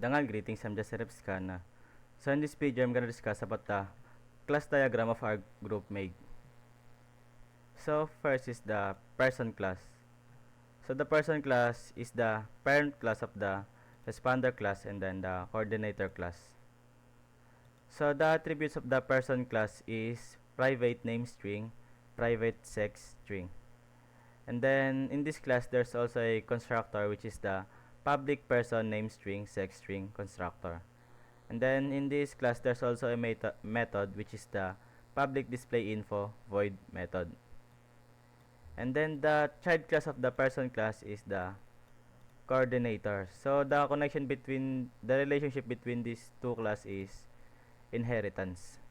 Dangal, greetings. I'm Jesse Repscana. So in this video, I'm gonna discuss about the class diagram of our group MAG. So first is the person class. So the person class is the parent class of the responder class and then the coordinator class. So the attributes of the person class is private name string, private sex string. And then in this class, there's also a constructor which is the public person name string, sex string constructor. And then in this class, there's also a method which is the public display info void method. And then the child class of the person class is the coordinator. So the connection between the relationship between these two classes is inheritance.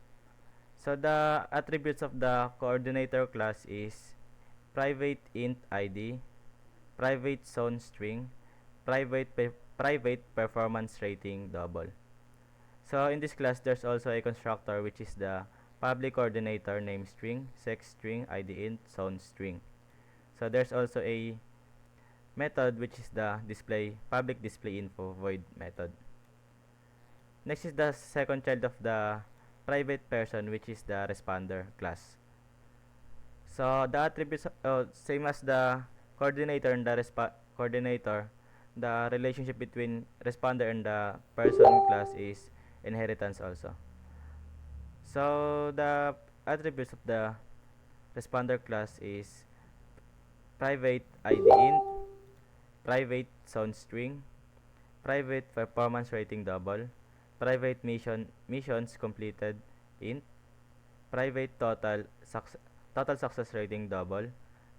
So the attributes of the coordinator class is private int id, private zone string, private performance rating double. So in this class, there's also a constructor which is the public coordinator name string, sex string, id int, zone string. So there's also a method which is the public display info void method. Next is the second child of the private person which is the responder class. So the attributes same as the coordinator and the coordinator, the relationship between responder and the person class is inheritance also. So the attributes of the responder class is private id int, private sound string, private performance rating double, private missions completed int, private total success rating double,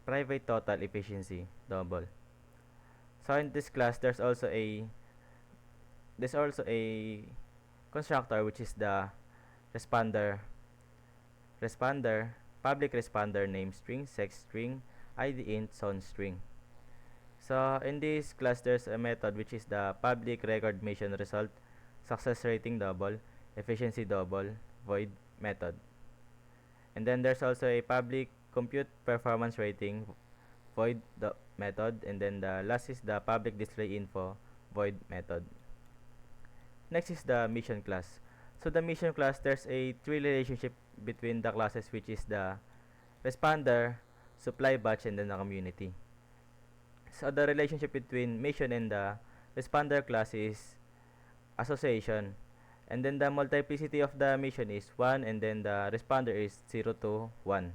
private total efficiency double. So in this class, there's also a constructor which is the responder public responder name string, sex string, id int, zone string. So in this class, there's a method which is the public record mission result success rating double, efficiency double, void method. And then there's also a public compute performance rating void method, and then the last is the public display info void method. Next is the mission class. So the mission class, there's a three relationship between the classes which is the responder, supply batch, and then the community. So the relationship between mission and the responder class is association, and then the multiplicity of the mission is 1, and then the responder is 0 to 1.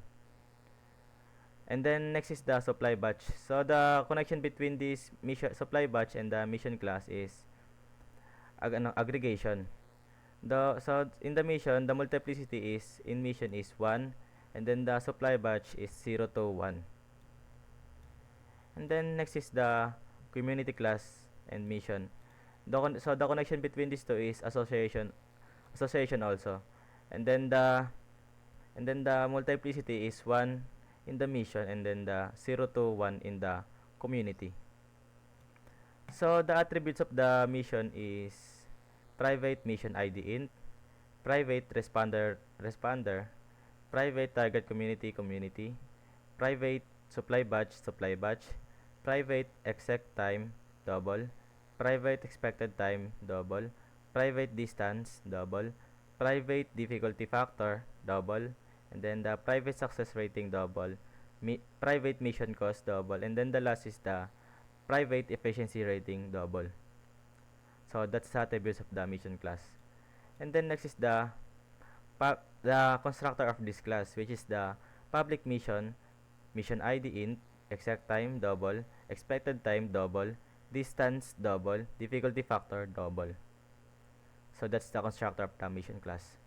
And then next is the supply batch. So the connection between this mission supply batch and the mission class is aggregation. So in the mission, the multiplicity is in mission is 1, and then the supply batch is 0 to 1. And then next is the community class and mission. So the connection between these two is association also. And then the multiplicity is 1 in the mission, and then the 0 to 1 in the community. So the attributes of the mission is private mission id int, private responder, private target community, private supply batch, private exec time double, private expected time double, private distance double, private difficulty factor double, and then the private success rating double, private mission cost double, and then the last is the private efficiency rating double. So that's the attributes of the mission class. And then next is the constructor of this class, which is the public mission id int, exact time double, expected time double, distance double, difficulty factor double. So that's the constructor of the mission class.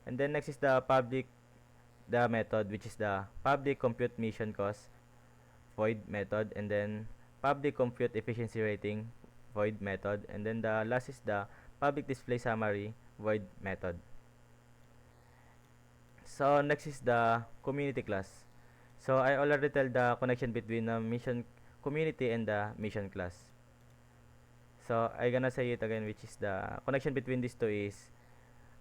And then next is the method which is the public compute mission cost void method, and then public compute efficiency rating void method, and then the last is the public display summary void method. So next is the community class. So I already tell the connection between the mission community and the mission class. So I gonna say it again, which is the connection between these two is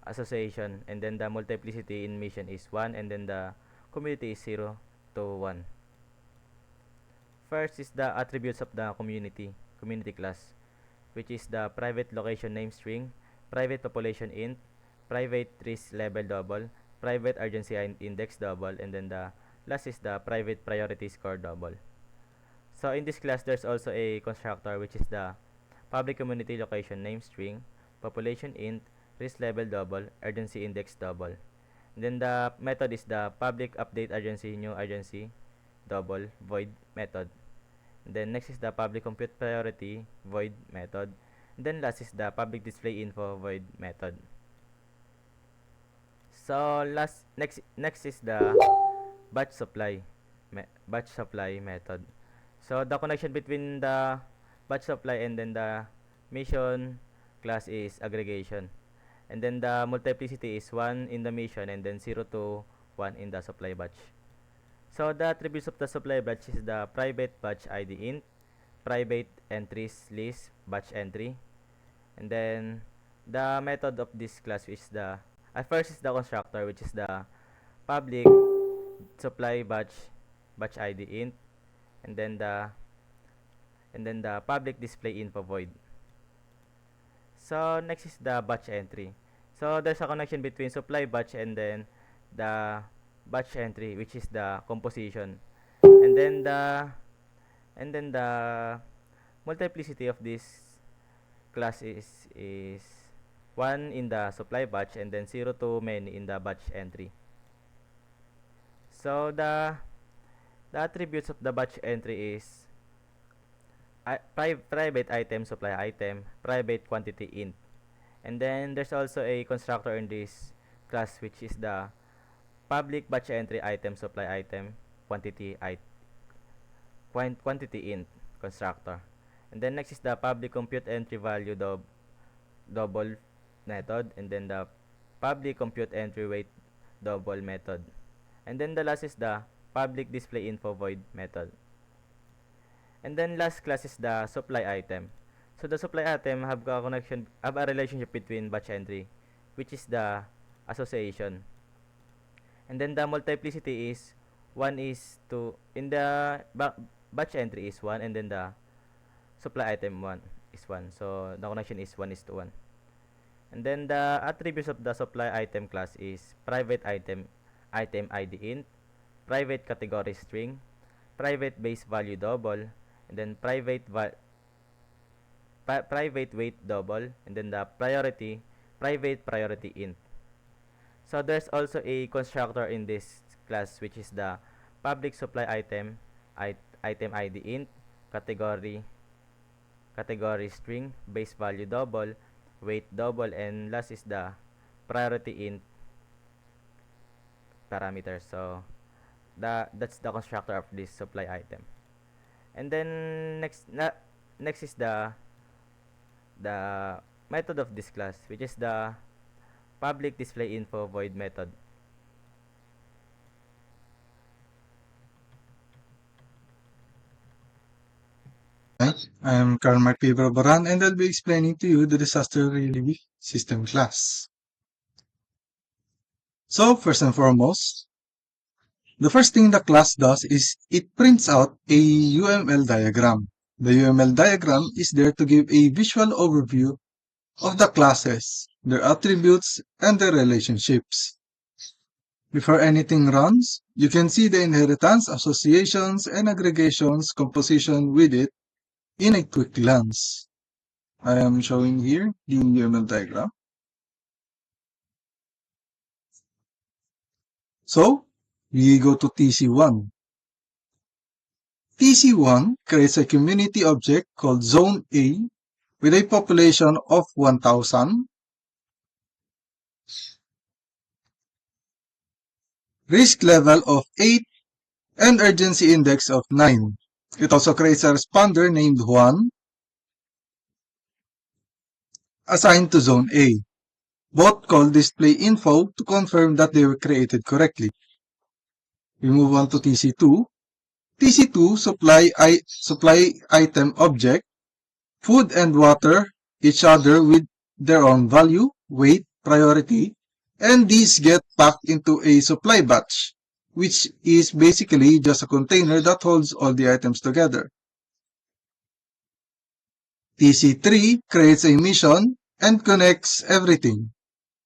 association, and then the multiplicity in mission is 1, and then the community is 0 to 1. First is the attributes of the community class. which is the private location name string, private population int, private risk level double, private urgency index double, and then the last is the private priority score double. So in this class, there's also a constructor which is the public community location name string, population int, risk level double, urgency index double. And then the method is the public update urgency new urgency double void method. And then next is the public compute priority void method. And then last is the public display info void method. So next is the batch supply method. So the connection between the batch supply and then the mission class is aggregation. And then the multiplicity is 1 in the mission and then 0 to 1 in the supply batch. So the attributes of the supply batch is the private batch ID int, private entries list batch entry, and then the method of this class is the first is the constructor, which is the public supply batch ID int, and then the public display info void. So next is the batch entry. So there's a connection between supply batch and then the batch entry, which is the composition, and then the multiplicity of this class is 1 in the supply batch and then 0 to many in the batch entry. So the attributes of the batch entry is private item supply item, private quantity int, and then there's also a constructor in this class which is the public batch entry item supply item quantity int constructor. And then next is the public compute entry value double method, and then the public compute entry weight double method. And then the last is the public display info void method. And then last class is the supply item. So the supply item have a relationship between batch entry, which is the association. And then the multiplicity is 1 is to in the batch entry is 1, and then the supply item 1 is 1. So the connection is 1 is to 1. And then the attributes of the supply item class is private item ID int, private category string, private base value double, and then private weight double, and then the private priority int. So there's also a constructor in this class which is the public supply item ID int, category string, base value double, weight double, and last is the priority int parameter. So that's the constructor of this supply item. And then next is the method of this class, which is the public display info void method. Hi, I am Carl Mark Baran, and I'll be explaining to you the disaster relief system class. So first and foremost, the first thing the class does is it prints out a UML diagram. The UML diagram is there to give a visual overview of the classes, their attributes, and their relationships. Before anything runs, you can see the inheritance, associations, and aggregations composition with it in a quick glance. I am showing here the UML diagram. So, we go to TC1. TC1 creates a community object called Zone A with a population of 1,000, risk level of 8, and urgency index of 9. It also creates a responder named Juan, assigned to Zone A. Both call display info to confirm that they were created correctly. We move on to TC2. TC2 supply item object, food and water each other with their own value, weight, priority, and these get packed into a supply batch, which is basically just a container that holds all the items together. TC3 creates a mission and connects everything.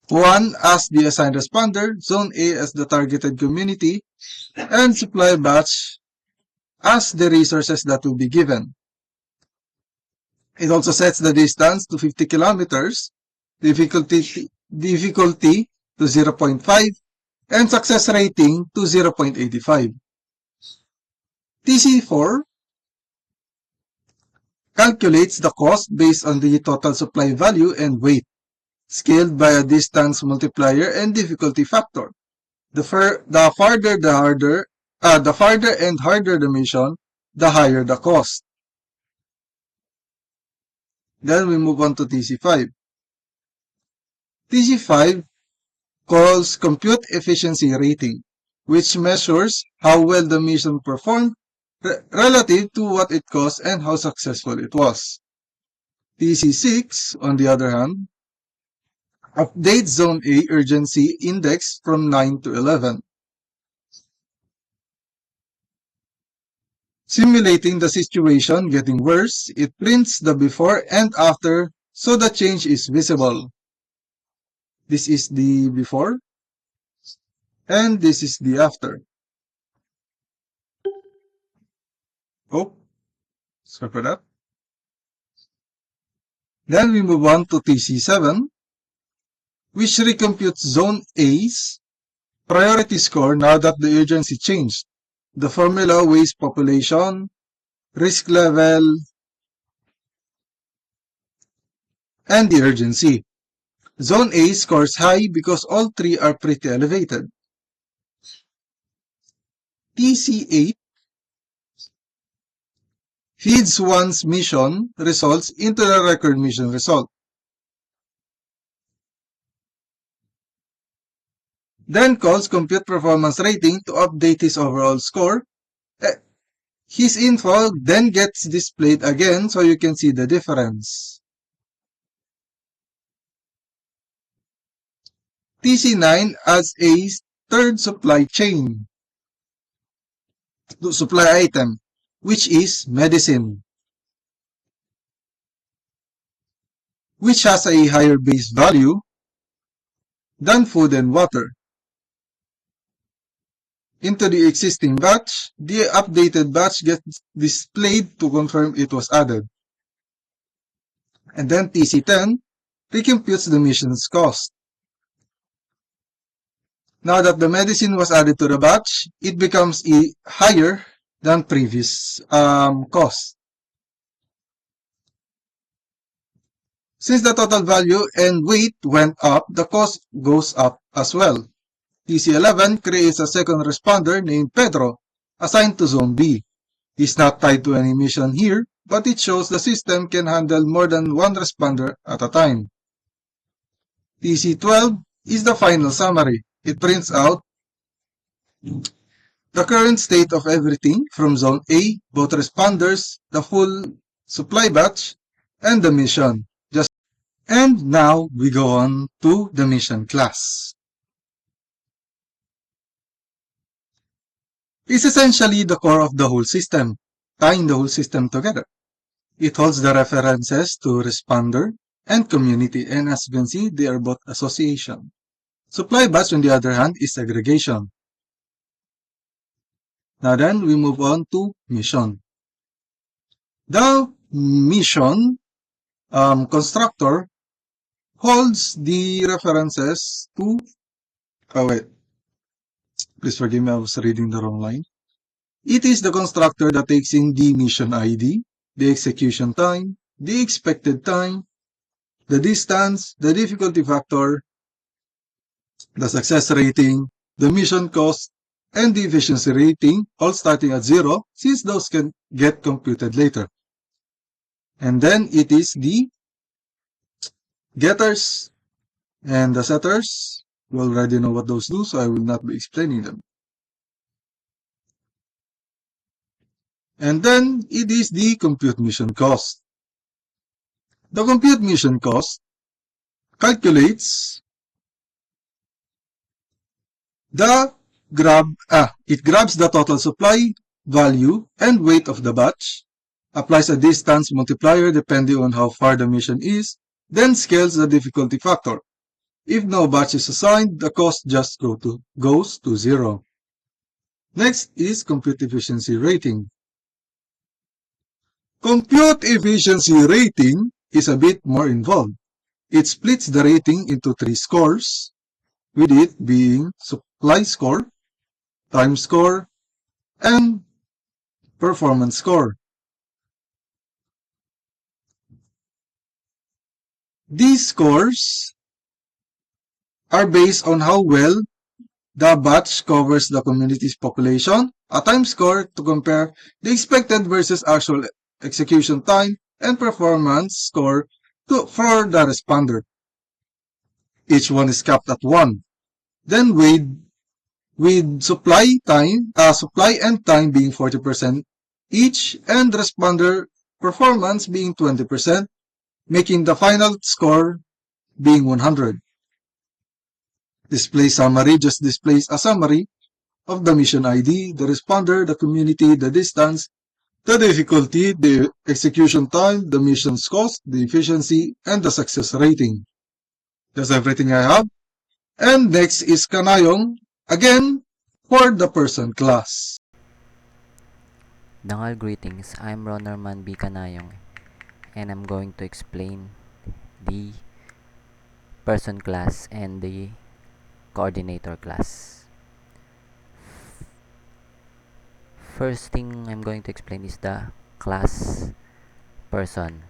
1 as the assigned responder, Zone A as the targeted community, and supply batch as the resources that will be given. It also sets the distance to 50 kilometers, difficulty to 0.5, and success rating to 0.85. TC4 calculates the cost based on the total supply value and weight, scaled by a distance multiplier and difficulty factor. The farther and harder the mission, the higher the cost. Then we move on to TC5. TC5 calls compute efficiency rating, which measures how well the mission performed relative to what it cost and how successful it was. TC6, on the other hand, updates Zone A urgency index from 9 to 11. Simulating the situation getting worse, it prints the before and after so the change is visible. This is the before and this is the after. Oh, sorry for that. Then we move on to TC7, which recomputes Zone A's priority score now that the urgency changed. The formula weighs population, risk level, and the urgency. Zone A scores high because all three are pretty elevated. TC8 feeds one's mission results into the record mission result. Then calls compute performance rating to update his overall score. His info then gets displayed again so you can see the difference. TC9 adds a third supply item, which is medicine, which has a higher base value than food and water. Into the existing batch, the updated batch gets displayed to confirm it was added. And then TC10 recomputes the mission's cost. Now that the medicine was added to the batch, it becomes higher than previous cost. Since the total value and weight went up, the cost goes up as well. TC11 creates a second responder named Pedro, assigned to Zone B. He's not tied to any mission here, but it shows the system can handle more than one responder at a time. TC12 is the final summary. It prints out the current state of everything from Zone A, both responders, the full supply batch, and the mission. And now we go on to the mission class. It's essentially the core of the whole system, tying the whole system together. It holds the references to responder and community, and as you can see, they are both association. Supply batch, on the other hand, is segregation. Now then, we move on to mission. The mission constructor holds the references to... Oh, wait. Please forgive me, I was reading the wrong line. It is the constructor that takes in the mission ID, the execution time, the expected time, the distance, the difficulty factor, the success rating, the mission cost, and the efficiency rating, all starting at 0, since those can get computed later. And then it is the getters and the setters. You already know what those do, so I will not be explaining them. And then it is the compute mission cost. The compute mission cost calculates it grabs the total supply, value, and weight of the batch, applies a distance multiplier depending on how far the mission is, then scales the difficulty factor. If no batch is assigned, the cost just goes to 0. Next is compute efficiency rating. Compute efficiency rating is a bit more involved. It splits the rating into 3 scores, with it being supply score, time score, and performance score. These scores are based on how well the batch covers the community's population, a time score to compare the expected versus actual execution time, and performance score for the responder. Each one is capped at 1. Then with supply and time being 40% each, and responder performance being 20%, making the final score being 100. Display summary just displays a summary of the mission ID, the responder, the community, the distance, the difficulty, the execution time, the mission's cost, the efficiency, and the success rating. That's everything I have. And next is Kanayong, again, for the person class. Dangal greetings, I'm Ronorman B. Kanayong, and I'm going to explain the person class and the coordinator class. First thing I'm going to explain is the class person.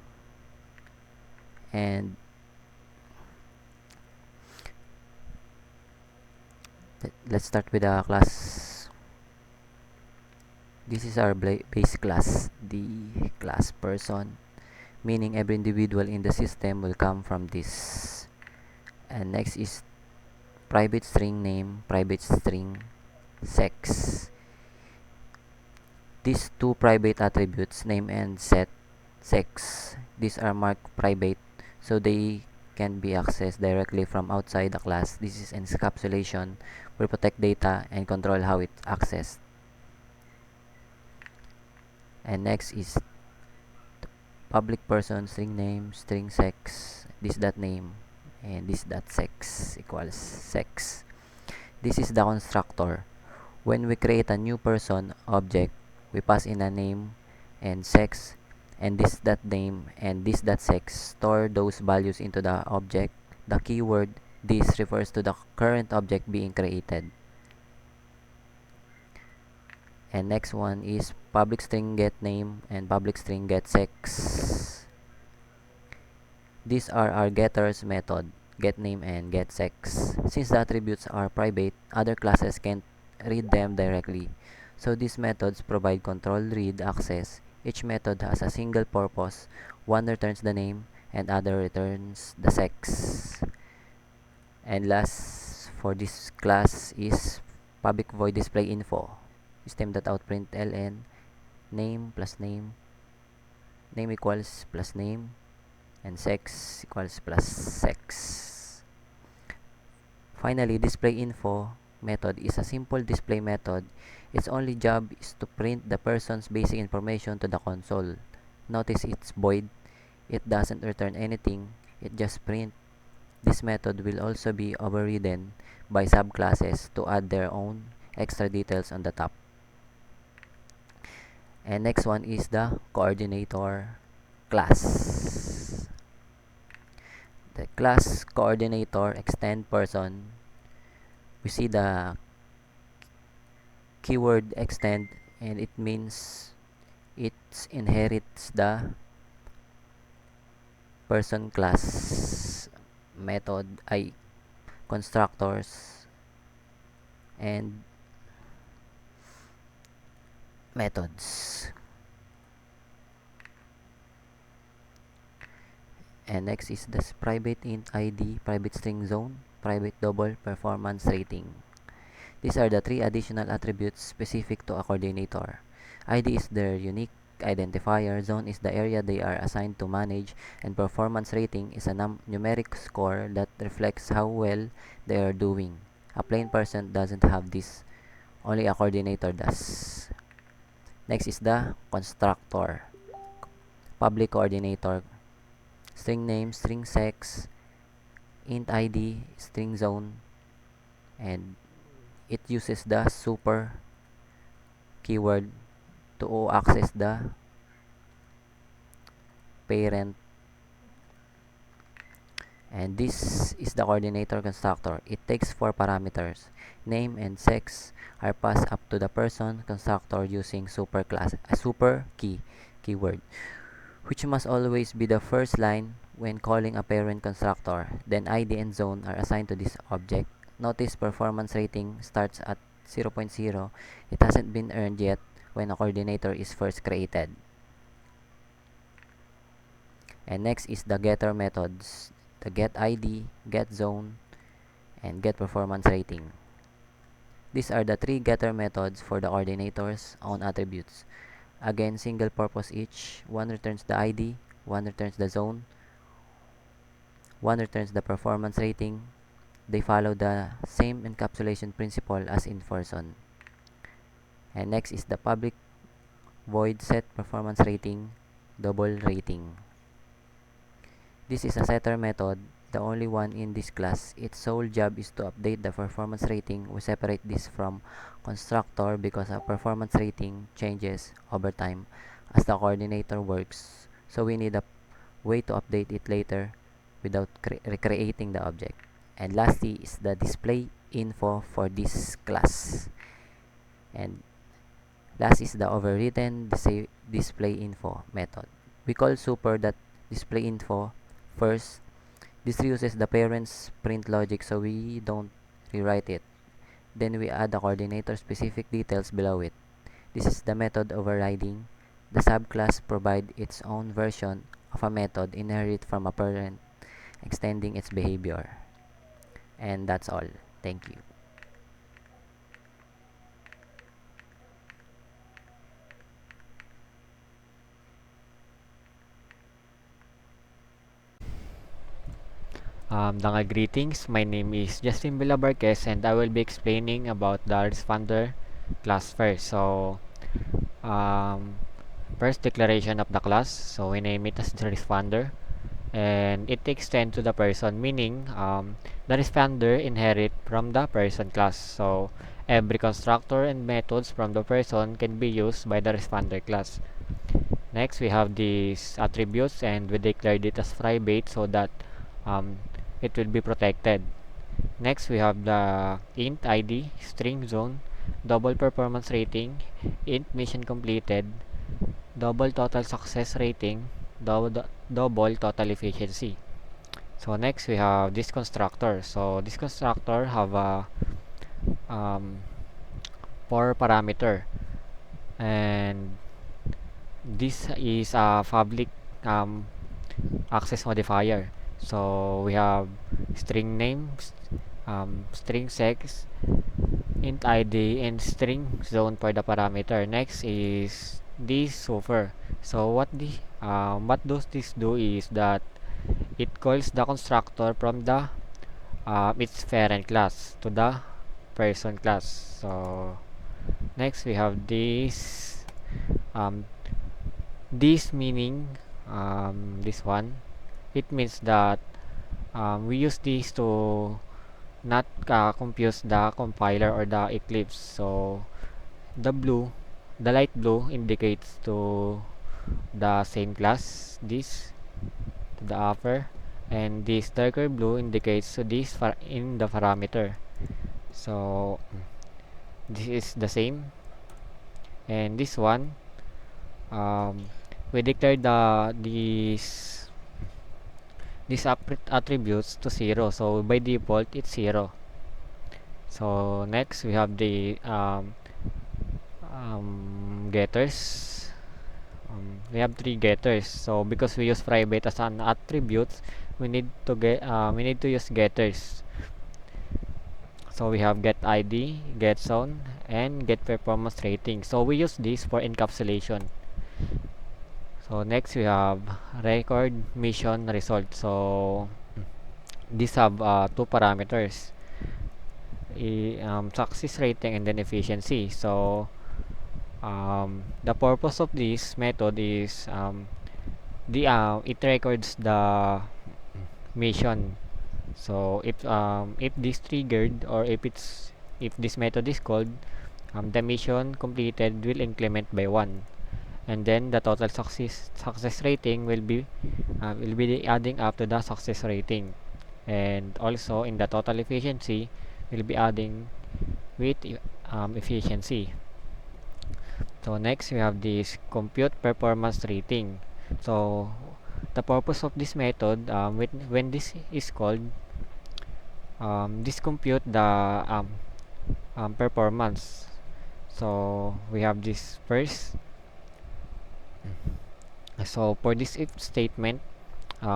And let's start with the class. This is our base class, the class person, meaning every individual in the system will come from this. And next is private string name, private string sex. These two private attributes, name and sex, these are marked private, so they can be accessed directly from outside the class. This is encapsulation, will protect data and control how it's accessed. And next is public person, string name, string sex, this dot name, and this dot sex equals sex. This is the constructor. When we create a new person object, we pass in a name and sex, and this dot name and this dot sex store those values into the object. The keyword this refers to the current object being created. And next one is public string get name and public string get sex. These are our getters method, get name and get sex. Since the attributes are private, other classes can't read them directly. So these methods provide control read access. Each method has a single purpose. One returns the name and other returns the sex. And last for this class is public void display info. System.out.println name plus name, name equals plus name, and sex equals plus sex. Finally, display info method is a simple display method. Its only job is to print the person's basic information to the console. Notice it's void. It doesn't return anything. It just print. This method will also be overridden by subclasses to add their own extra details on the top. And next one is the coordinator class. The class coordinator extend person. We see the keyword extend, and it means it inherits the person class method, constructors and methods. And next is this private int id, private string zone, private double, performance rating. These are the three additional attributes specific to a coordinator. ID is their unique identifier, zone is the area they are assigned to manage, and performance rating is a numeric score that reflects how well they are doing. A plain person doesn't have this, only a coordinator does. Next is the constructor. public coordinator, string name, string sex, int id, string zone, and it uses the super keyword to access the parent. And this is the coordinator constructor. It takes 4 parameters. Name and sex are passed up to the person constructor using super keyword, which must always be the first line when calling a parent constructor. Then ID and zone are assigned to this object. Notice performance rating starts at 0.0. It hasn't been earned yet when a coordinator is first created. And next is the getter methods. The get ID, get zone, and get performance rating. These are the 3 getter methods for the coordinator's own attributes. Again, single purpose each. One returns the ID, one returns the zone, one returns the performance rating. They follow the same encapsulation principle as in Forson. And next is the public void set performance rating, double rating. This is a setter method, the only one in this class. Its sole job is to update the performance rating. We separate this from constructor because a performance rating changes over time as the coordinator works. So we need a way to update it later without recreating the object. And lastly is the display info for this class. And last is the overwritten display info method. We call super.display info first. This uses the parent's print logic so we don't rewrite it. Then we add the coordinator specific details below it. This is the method overriding. The subclass provides its own version of a method inherited from a parent, extending its behavior. And that's all. Thank you. Greetings, my name is Justin Villabarquez and I will be explaining about the responder class first. So, first declaration of the class. So, we name it as the responder and it extends to the person, meaning the responder inherit from the person class. So, every constructor and methods from the person can be used by the responder class. Next, we have these attributes and we declared it as private so that it will be protected. Next, we have the int id, string zone, double performance rating, int mission completed, double total success rating, double total efficiency. So next we have this constructor. So this constructor have a 4 parameter, and this is a public access modifier. So we have string name, string sex, int id, and string zone for the parameter. Next is this super. So what does this do is that it calls the constructor from the its parent class to the person class. So next we have this meaning, this one. It means that we use this to not confuse the compiler or the Eclipse. So the light blue indicates to the same class, this to the upper, and this darker blue indicates to this in the parameter. So this is the same, and this one we declared these attributes to 0, so by default it's 0. So next we have the getters. We have 3 getters. So because we use private as an attribute, we need to use getters. So we have get ID, get zone, and get performance rating. So we use this for encapsulation. So next we have record mission result. So these have 2 parameters, success rating and then efficiency. So the purpose of this method is it records the mission. So if this triggered, or if this method is called, the mission completed will increment by 1, and then the total success rating will be adding up to the success rating, and also in the total efficiency will be adding with efficiency. So next we have this compute performance rating. So the purpose of this method, when this is called, this compute the performance. So we have this first. So for this if statement,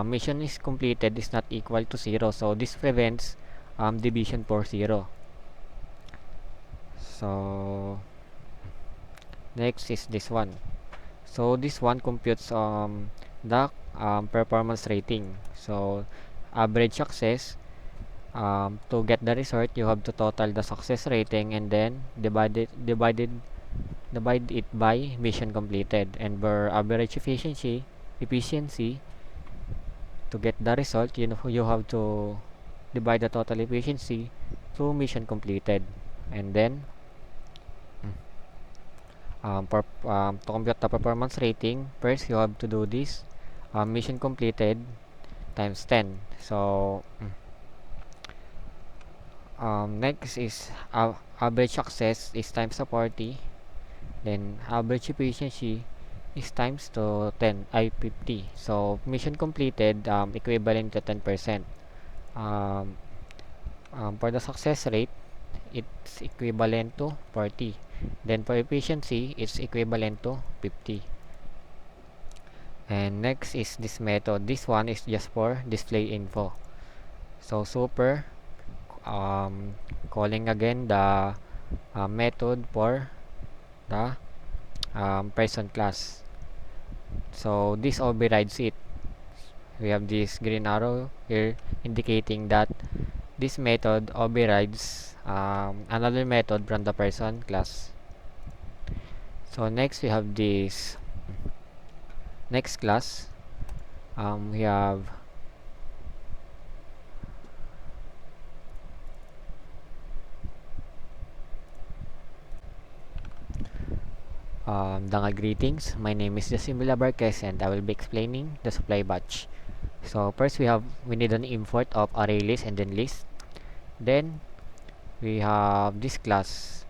mission is completed is not equal to 0. So this prevents division for 0. So next is this one. So this one computes the performance rating. So average success, to get the result, you have to total the success rating and then divide it by mission completed. And for average efficiency, to get the result, you have to divide the total efficiency to mission completed. And then to compute the performance rating, first you have to do this mission completed times 10. So next is average success is times to 40, then average efficiency is times to 50. So mission completed equivalent to 10%. um, for the success rate, it's equivalent to 40. Then for efficiency, it's equivalent to 50. And next is this method. This one is just for display info. So super, calling again the method for the person class. So this overrides it. We have this green arrow here indicating that this method overrides another method from the person class. So next we have this next class. We have Dangal greetings. My name is Jasimila Barquez and I will be explaining the supply batch. So first we need an import of array list and then list. Then we have this class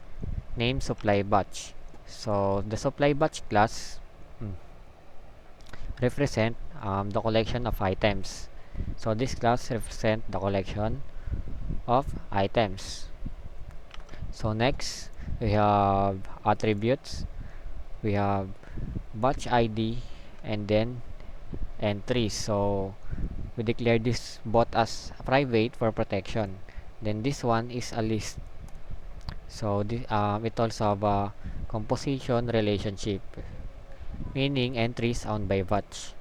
named supply batch. So the supply batch class represent the collection of items. So this class represent the collection of items. So next we have attributes. We have batch ID and then entries. So we declare this both as private for protection. Then this one is a list. So this it also have a composition relationship, meaning entries owned by batch.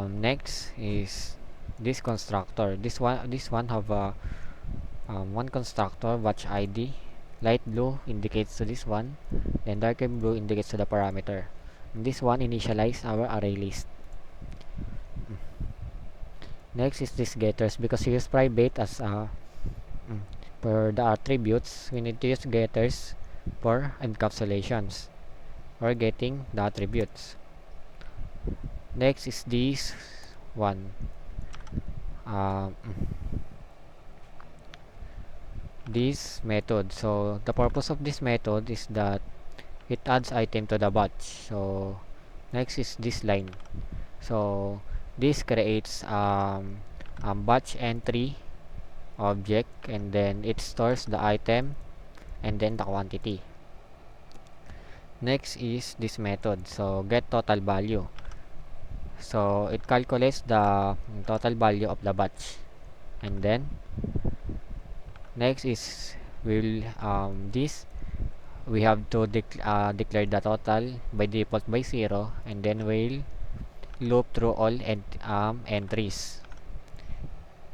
Next is this constructor. This one have a one constructor batch ID. Light blue indicates to this one, then darker blue indicates to the parameter. And this one initialize our array list. Next is this getters. Because we use private as for the attributes, we need to use getters for encapsulations or getting the attributes. Next is this one. This method. So the purpose of this method is that it adds item to the batch. So next is this line. So this creates batch entry object, and then it stores the item and then the quantity. Next is this method. So get total value. So it calculates the total value of the batch. And then next is we have to declare the total by default by 0, and then we'll loop through all entries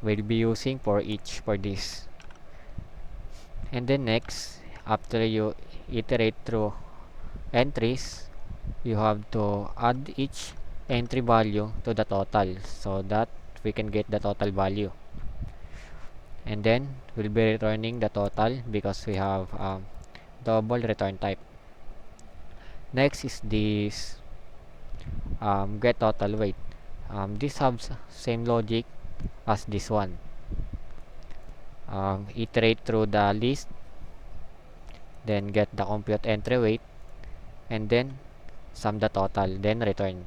we'll be using for each for this. And then next, after you iterate through entries, you have to add each entry value to the total so that we can get the total value, and then we'll be returning the total because we have double return type. Next is this get total weight. This has same logic as this one. Iterate through the list, then get the compute entry weight, and then sum the total, then return.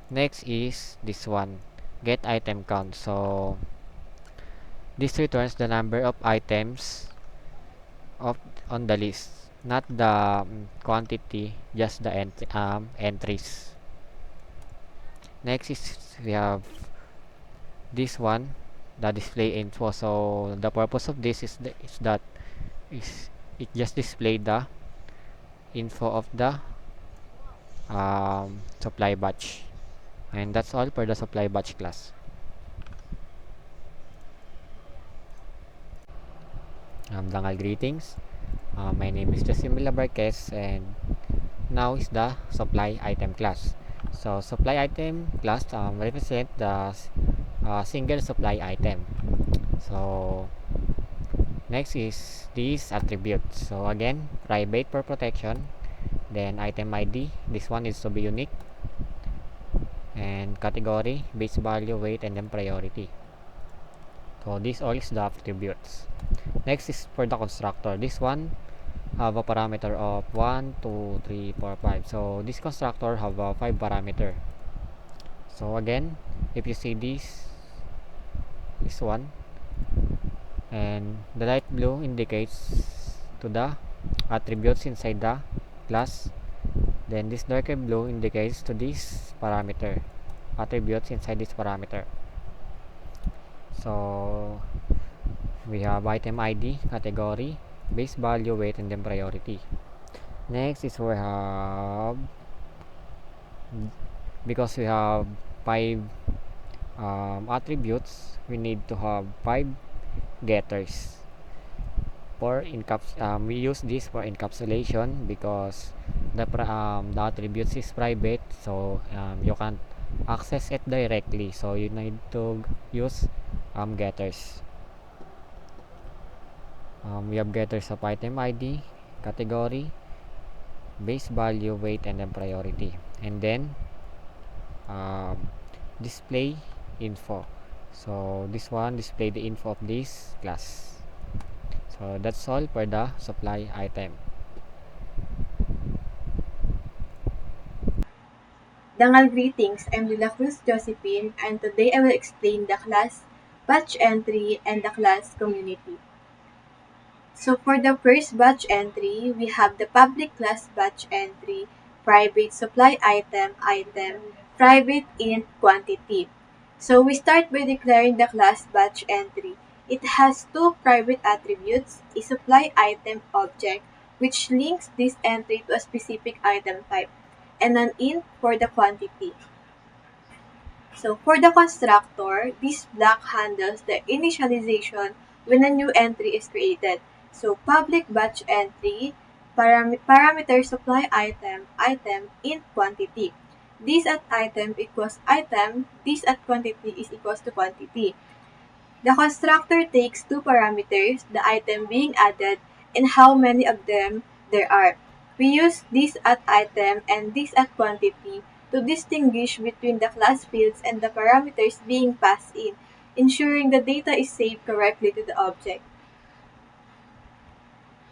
Next is this one, get item count. So this returns the number of items of on the list, not the quantity, just the entries. Next is we have this one, the display info. So the purpose of this is it just display the info of the supply batch. And that's all for the supply batch class. Dangal greetings. My name is Josimila Barquez, and now is the supply item class. So supply item class represent the single supply item. So next is these attributes. So again, private for protection, then item ID, this one is to be unique, and category, base value, weight, and then priority. So this all is the attributes. Next is for the constructor. This one have a parameter of 1, 2, 3, 4, 5. So this constructor have a 5 parameter. So again, if you see this one, and the light blue indicates to the attributes inside the class, then this darker blue indicates to this parameter, attributes inside this parameter. So we have item ID, category, base value, weight, and then priority. Next is we have, because we have 5 attributes, we need to have 5 getters. We use this for encapsulation because the attributes is private, so you can't access it directly, so you need to use getters. We have getters of item ID, category, base value, weight, and then priority, and then display info. So this one display the info of this class. So that's all for the supply item. Dangal greetings, I'm Lila Cruz Josephine, and today I will explain the class batch entry and the class community. So for the first batch entry, we have the public class batch entry, private supply item, private int quantity. So we start by declaring the class batch entry. It has 2 private attributes, a supply item object, which links this entry to a specific item type, and an int for the quantity. So for the constructor, this block handles the initialization when a new entry is created. So public batch entry, parameter supply item, int quantity. This at item equals item, this at quantity is equals to quantity. The constructor takes 2 parameters, the item being added and how many of them there are. We use this at item and this at quantity to distinguish between the class fields and the parameters being passed in, ensuring the data is saved correctly to the object.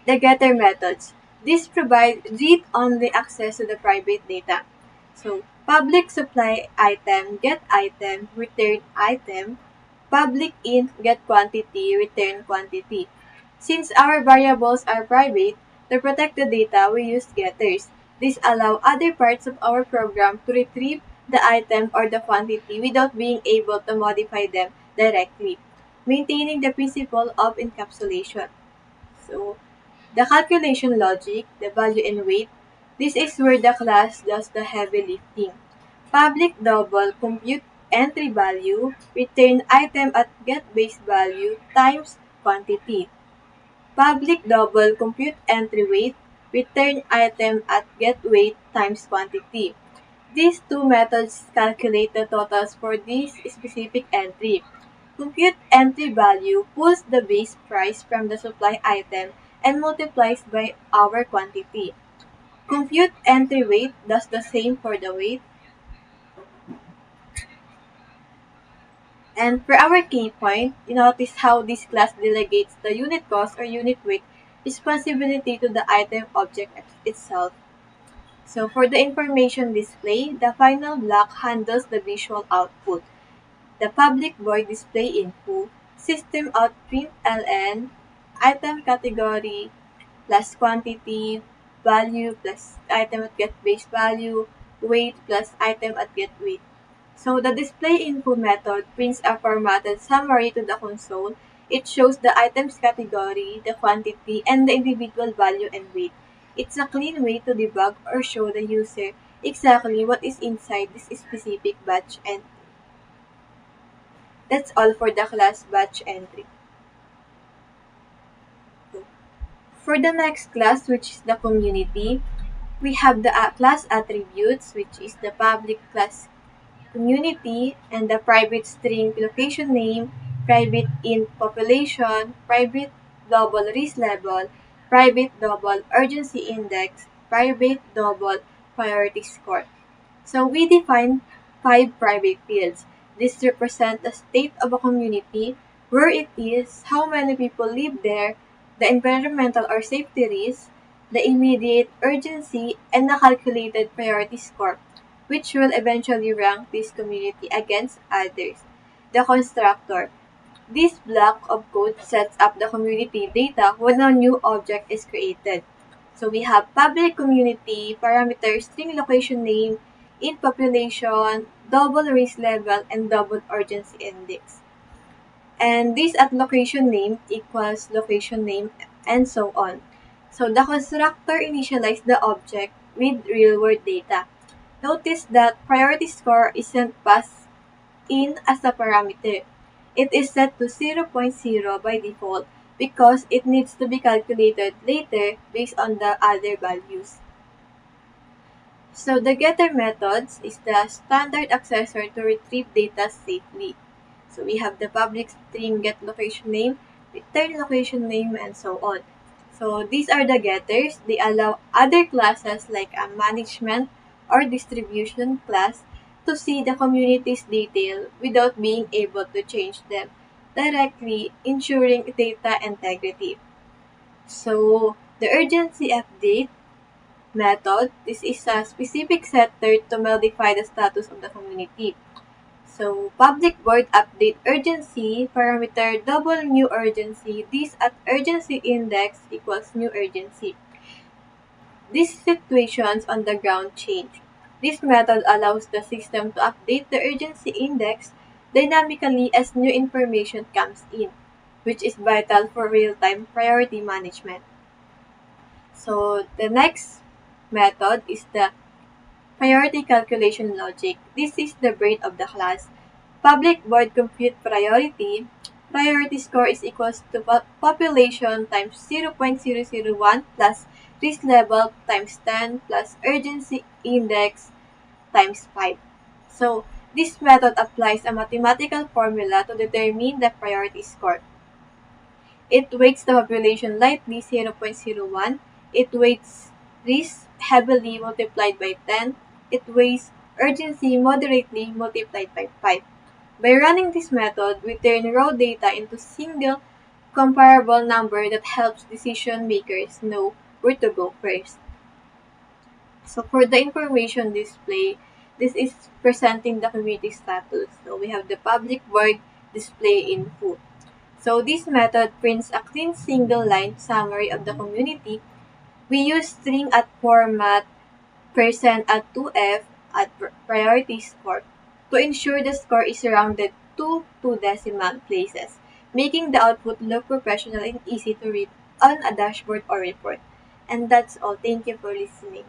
The getter methods. These provide read-only access to the private data. So, public supply item, get item, return item, public int, get quantity, return quantity. Since our variables are private, to protect the data, we use getters. These allow other parts of our program to retrieve the item or the quantity without being able to modify them directly, maintaining the principle of encapsulation. So, the calculation logic, the value and weight, this is where the class does the heavy lifting. Public double compute entry value, return item at get base value times quantity. Public double compute entry weight, return item at get weight times quantity. These two methods calculate the totals for this specific entry. Compute entry value pulls the base price from the supply item and multiplies by our quantity. Compute entry weight does the same for the weight. And for our key point, you notice how this class delegates the unit cost or unit weight responsibility to the item object itself. So for the information display, the final block handles the visual output. The public void display info, system out println, item category plus quantity, value plus item at get base value, weight plus item at get weight. So the display info method prints a formatted summary to the console. It shows the item's category, the quantity, and the individual value and weight. It's a clean way to debug or show the user exactly what is inside this specific batch entry. That's all for the class batch entry. For the next class, which is the community, we have the class attributes, which is the public class community and the private string location name, private int population, private double risk level, private double urgency index, private double priority score. So we define 5 private fields. These represent the state of a community, where it is, how many people live there, the environmental or safety risk, the immediate urgency, and the calculated priority score, which will eventually rank this community against others. The constructor. This block of code sets up the community data when a new object is created. So we have public community, parameter string location name, int population, double race level, and double urgency index. And this at location name equals location name, and so on. So the constructor initializes the object with real-world data. Notice that priority score isn't passed in as a parameter. It is set to 0.0 by default because it needs to be calculated later based on the other values. So the getter methods is the standard accessor to retrieve data safely. So we have the public string get location name, return location name, and so on. So these are the getters. They allow other classes like a management or distribution class to see the community's detail without being able to change them directly, ensuring data integrity. So the urgency update method, this is a specific setter to modify the status of the community. So public void update urgency parameter double new urgency. This at urgency index equals new urgency. These situations on the ground change. This method allows the system to update the urgency index dynamically as new information comes in, which is vital for real-time priority management. So the next method is the priority calculation logic. This is the brain of the class. Public void compute priority. Priority score is equals to population times 0.001 plus risk level times 10 plus urgency index times 5. So this method applies a mathematical formula to determine the priority score. It weights the population lightly 0.01. It weights risk heavily multiplied by 10. It weighs urgency moderately multiplied by 5. By running this method, we turn raw data into single comparable number that helps decision makers know where to go first. So for the information display, this is presenting the community status. So we have the public void display info. So this method prints a clean single line summary of the community. We use string at format percent at 2f at priority score to ensure the score is rounded to 2 decimal places, making the output look professional and easy to read on a dashboard or report. And that's all. Thank you for listening.